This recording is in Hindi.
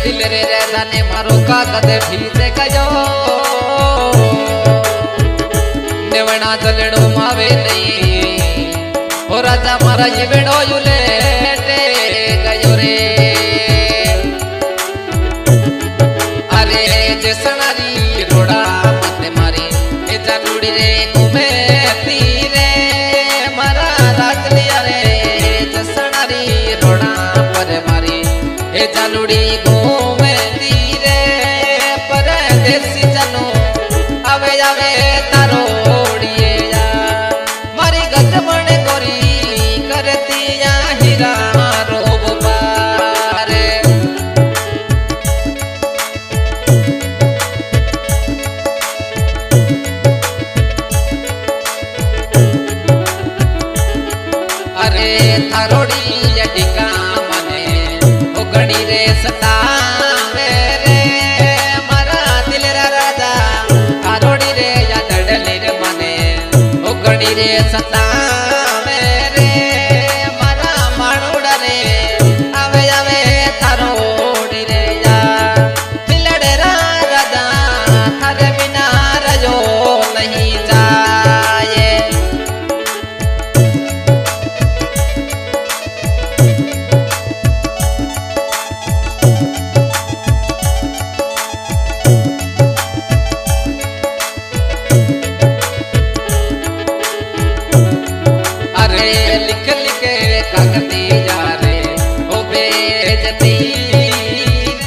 दिल रे राजा ने मारो का कदे भीते गयो नेवना जलड़ो मावे नहीं ओ राजा मारा ये बेड़ो युले गयो रे अरे जसनारी रोड़ा मते मारी ए जानुड़ी रे घूमे तीरे मारा राज लिया रे जसनारी रोड़ा पर मारी ए जानुड़ी घूमे तीरे पर देसी जानो आवे आवे तारो ओड़िए जा मारी गजमण गोरी करती या हीरा रोब पारे अरे थारोड़ी अडिका मने उगड़ी रे सतावे रे मारा दिल रा राजा थारोड़ी रे या दडली रे मने उगड़ी रे सता